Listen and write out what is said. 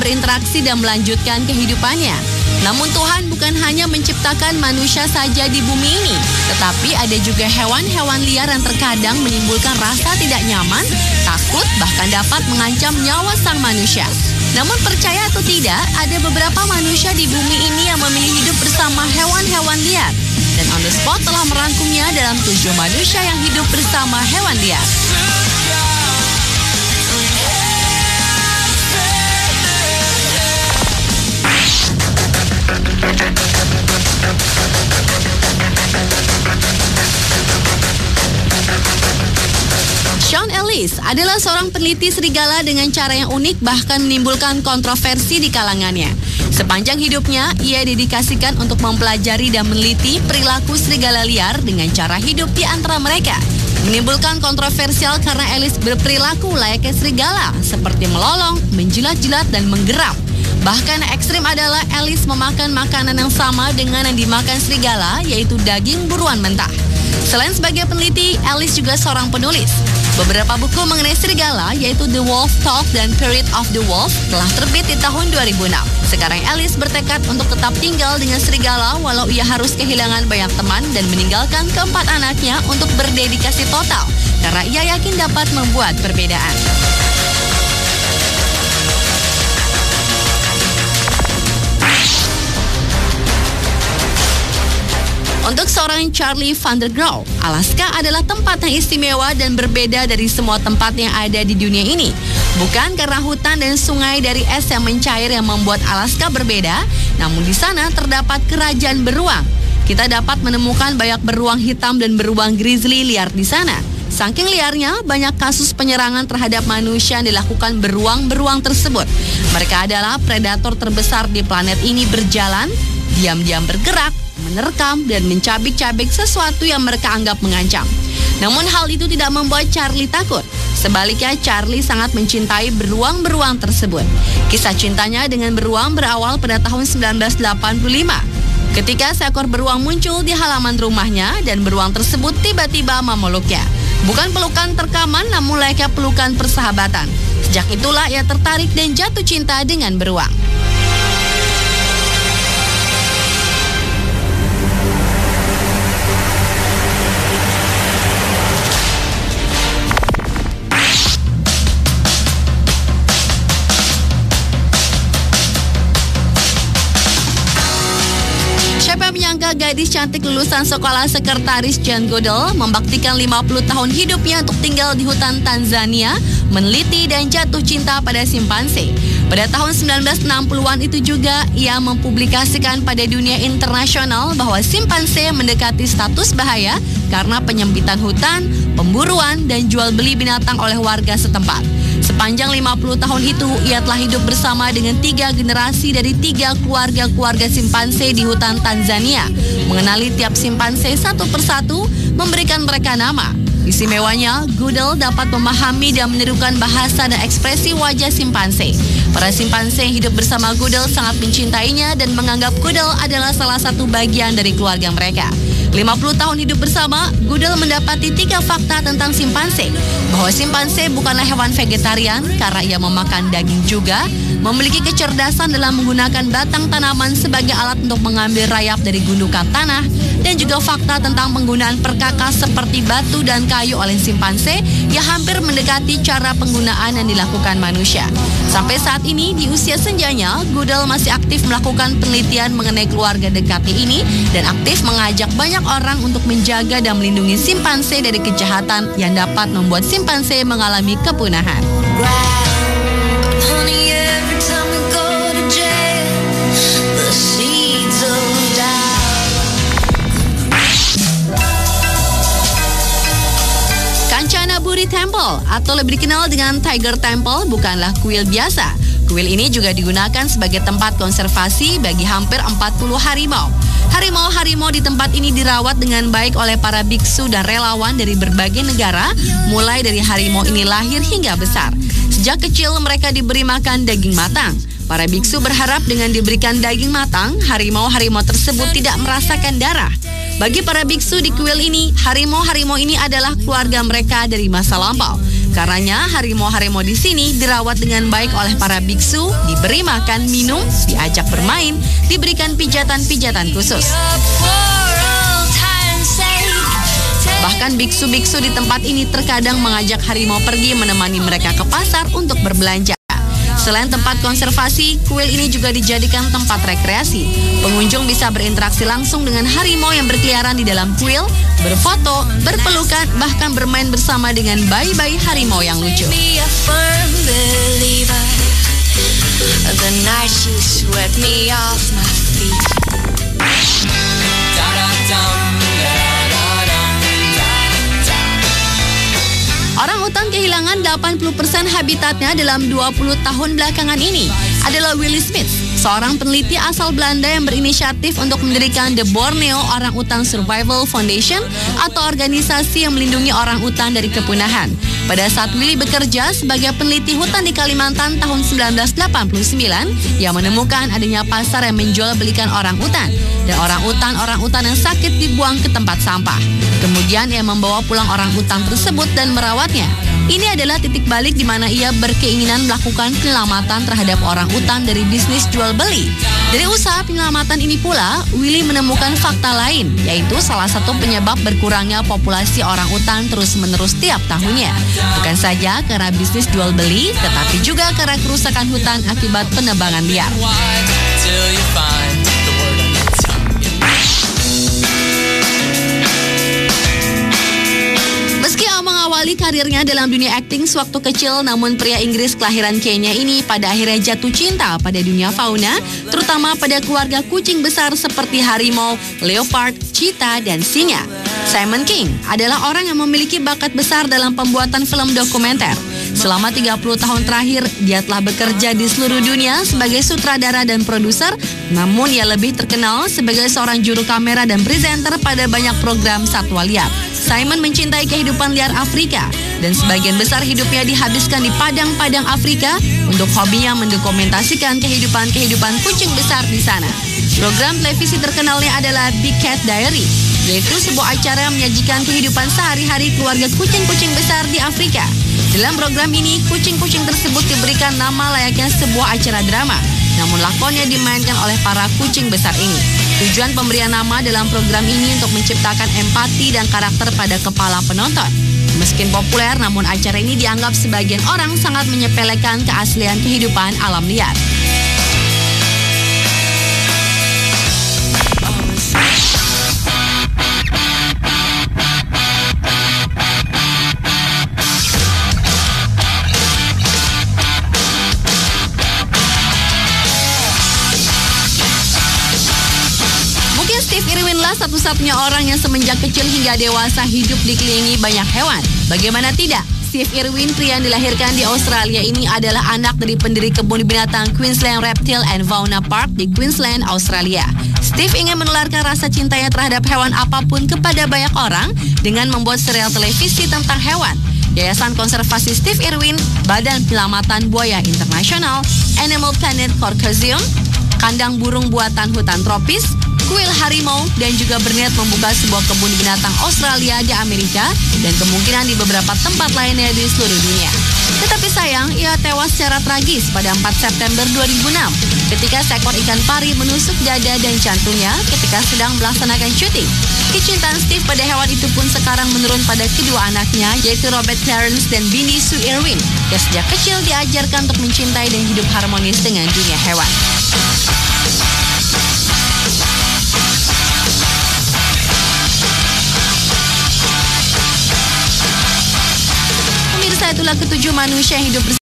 berinteraksi dan melanjutkan kehidupannya. Namun Tuhan bukan hanya menciptakan manusia saja di bumi ini, tetapi ada juga hewan-hewan liar yang terkadang menimbulkan rasa tidak nyaman, takut, bahkan dapat mengancam nyawa sang manusia. Namun percaya atau tidak, ada beberapa manusia di bumi ini yang memilih hidup bersama hewan-hewan liar. Dan On The Spot telah merangkumnya dalam 7 manusia yang hidup bersama hewan liar. Sean Ellis adalah seorang peneliti serigala dengan cara yang unik bahkan menimbulkan kontroversi di kalangannya. Sepanjang hidupnya, ia dedikasikan untuk mempelajari dan meneliti perilaku serigala liar dengan cara hidup di antara mereka. Menimbulkan kontroversial karena Ellis berperilaku layaknya serigala, seperti melolong, menjilat-jilat, dan menggeram. Bahkan ekstrim adalah Ellis memakan makanan yang sama dengan yang dimakan serigala, yaitu daging buruan mentah. Selain sebagai peneliti, Ellis juga seorang penulis. Beberapa buku mengenai serigala, yaitu The Wolf Talk dan Period of the Wolf, telah terbit di tahun 2006. Sekarang Ellis bertekad untuk tetap tinggal dengan serigala walau ia harus kehilangan banyak teman dan meninggalkan keempat anaknya untuk berdedikasi total, karena ia yakin dapat membuat perbedaan. Untuk seorang Charlie van der Graaf, Alaska adalah tempat yang istimewa dan berbeda dari semua tempat yang ada di dunia ini. Bukan karena hutan dan sungai dari es yang mencair yang membuat Alaska berbeda, namun di sana terdapat kerajaan beruang. Kita dapat menemukan banyak beruang hitam dan beruang grizzly liar di sana. Saking liarnya, banyak kasus penyerangan terhadap manusia yang dilakukan beruang-beruang tersebut. Mereka adalah predator terbesar di planet ini berjalan, diam-diam bergerak, menerkam dan mencabik-cabik sesuatu yang mereka anggap mengancam. Namun hal itu tidak membuat Charlie takut. Sebaliknya, Charlie sangat mencintai beruang-beruang tersebut. Kisah cintanya dengan beruang berawal pada tahun 1985. Ketika seekor beruang muncul di halaman rumahnya dan beruang tersebut tiba-tiba memeluknya. Bukan pelukan terkaman, namun layaknya pelukan persahabatan. Sejak itulah ia tertarik dan jatuh cinta dengan beruang. Siapa menyangka gadis cantik lulusan sekolah sekretaris Jane Goodall membaktikan 50 tahun hidupnya untuk tinggal di hutan Tanzania, meneliti dan jatuh cinta pada simpanse. Pada tahun 1960-an itu juga ia mempublikasikan pada dunia internasional bahwa simpanse mendekati status bahaya karena penyempitan hutan, pemburuan, dan jual beli binatang oleh warga setempat. Sepanjang 50 tahun itu, ia telah hidup bersama dengan 3 generasi dari 3 keluarga-keluarga simpanse di hutan Tanzania, mengenali tiap simpanse satu persatu, memberikan mereka nama. Istimewanya, Goodall dapat memahami dan menirukan bahasa dan ekspresi wajah simpanse. Para simpanse yang hidup bersama Goodall sangat mencintainya dan menganggap Goodall adalah salah satu bagian dari keluarga mereka. 50 tahun hidup bersama, Goodall mendapati 3 fakta tentang simpanse. Bahwa simpanse bukanlah hewan vegetarian karena ia memakan daging juga, memiliki kecerdasan dalam menggunakan batang tanaman sebagai alat untuk mengambil rayap dari gundukan tanah, dan juga fakta tentang penggunaan perkakas seperti batu dan kayu oleh simpanse yang hampir mendekati cara penggunaan yang dilakukan manusia. Sampai saat ini, di usia senjanya, Goodall masih aktif melakukan penelitian mengenai keluarga dekatnya ini dan aktif mengajak banyak orang untuk menjaga dan melindungi simpanse dari kejahatan yang dapat membuat simpanse mengalami kepunahan. Kanchanaburi Temple atau lebih dikenal dengan Tiger Temple bukanlah kuil biasa. Kuil ini juga digunakan sebagai tempat konservasi bagi hampir 40 harimau. Harimau-harimau di tempat ini dirawat dengan baik oleh para biksu dan relawan dari berbagai negara, mulai dari harimau ini lahir hingga besar. Sejak kecil mereka diberi makan daging matang. Para biksu berharap dengan diberikan daging matang, harimau-harimau tersebut tidak merasakan darah. Bagi para biksu di kuil ini, harimau-harimau ini adalah keluarga mereka dari masa lampau. Karenanya harimau-harimau di sini dirawat dengan baik oleh para biksu, diberi makan, minum, diajak bermain, diberikan pijatan-pijatan khusus. Bahkan biksu-biksu di tempat ini terkadang mengajak harimau pergi menemani mereka ke pasar untuk berbelanja. Selain tempat konservasi, kuil ini juga dijadikan tempat rekreasi. Pengunjung bisa berinteraksi langsung dengan harimau yang berkeliaran di dalam kuil, berfoto, berpelukan, bahkan bermain bersama dengan bayi-bayi harimau yang lucu. Orangutan kehilangan 80% habitatnya dalam 20 tahun belakangan ini adalah Willy Smith, seorang peneliti asal Belanda yang berinisiatif untuk mendirikan The Borneo Orangutan Survival Foundation atau organisasi yang melindungi orangutan dari kepunahan. Pada saat Willy bekerja sebagai peneliti hutan di Kalimantan tahun 1989, ia menemukan adanya pasar yang menjual belikan orangutan dan orangutan yang sakit dibuang ke tempat sampah. Kemudian ia membawa pulang orangutan tersebut dan merawatnya. Ini adalah titik balik di mana ia berkeinginan melakukan penyelamatan terhadap orangutan dari bisnis jual beli. Dari usaha penyelamatan ini pula, Willy menemukan fakta lain, yaitu salah satu penyebab berkurangnya populasi orangutan terus-menerus tiap tahunnya. Bukan saja karena bisnis jual beli, tetapi juga karena kerusakan hutan akibat penebangan liar. Mengawali karirnya dalam dunia akting sewaktu kecil, namun pria Inggris kelahiran Kenya ini pada akhirnya jatuh cinta pada dunia fauna, terutama pada keluarga kucing besar seperti harimau, leopard, cheetah, dan singa. Simon King adalah orang yang memiliki bakat besar dalam pembuatan film dokumenter. Selama 30 tahun terakhir, dia telah bekerja di seluruh dunia sebagai sutradara dan produser, namun ia lebih terkenal sebagai seorang juru kamera dan presenter pada banyak program satwa liar. Simon mencintai kehidupan liar Afrika dan sebagian besar hidupnya dihabiskan di padang-padang Afrika untuk hobinya mendokumentasikan kehidupan kucing besar di sana. Program televisi terkenalnya adalah Big Cat Diary, yaitu sebuah acara yang menyajikan kehidupan sehari-hari keluarga kucing-kucing besar di Afrika. Dalam program ini, kucing-kucing tersebut diberikan nama layaknya sebuah acara drama, namun lakonnya dimainkan oleh para kucing besar ini. Tujuan pemberian nama dalam program ini untuk menciptakan empati dan karakter pada kepala penonton. Meski populer, namun acara ini dianggap sebagian orang sangat menyepelekan keaslian kehidupan alam liar. Steve Irwin lah satu-satunya orang yang semenjak kecil hingga dewasa hidup dikelilingi banyak hewan. Bagaimana tidak? Steve Irwin, pria yang dilahirkan di Australia ini adalah anak dari pendiri kebun binatang Queensland Reptile and Fauna Park di Queensland, Australia. Steve ingin menularkan rasa cintanya terhadap hewan apapun kepada banyak orang dengan membuat serial televisi tentang hewan. Yayasan Konservasi Steve Irwin, Badan Penyelamatan Buaya Internasional, Animal Planet Consortium, Kandang Burung Buatan Hutan Tropis, kuil harimau, dan juga berniat membuka sebuah kebun binatang Australia di Amerika dan kemungkinan di beberapa tempat lainnya di seluruh dunia. Tetapi sayang, ia tewas secara tragis pada 4 September 2006 ketika seekor ikan pari menusuk dada dan jantungnya ketika sedang melaksanakan syuting. Kecintaan Steve pada hewan itu pun sekarang menurun pada kedua anaknya, yaitu Robert Clarence dan Bindi Sue Irwin, yang sejak kecil diajarkan untuk mencintai dan hidup harmonis dengan dunia hewan. Itulah ketujuh manusia yang hidup bersama